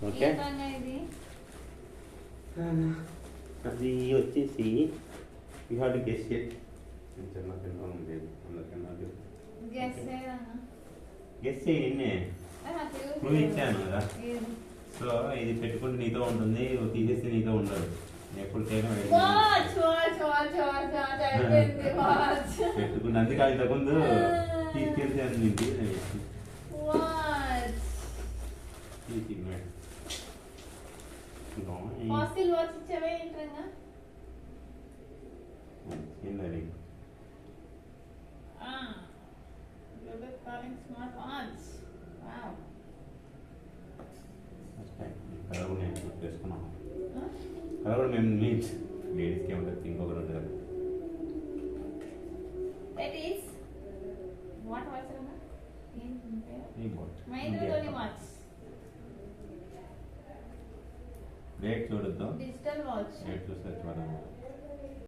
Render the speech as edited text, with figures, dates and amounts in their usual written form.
Okay అది వచ్చేసి you have to guess it. Guess చేయి. నువ్వు ఇచ్చాను కదా. సో ఇది పెట్టుకుంటే నీతో ఉంటుంది, తీసేసి నీతో ఉండదు. ఎప్పుడు పెట్టుకున్న అందుకే ఇంతకుముందు తీసుకెళ్తాను నీకు. కలర్ కూడా మేము మీన్స్ లేడీస్కి ఏముంటుంది, ఇంకొకటి ఉంటుంది కదా. డేట్ చూడొద్దు, డిజిటల్ వాచ్. డేట్ చూస్తే చూడాలి.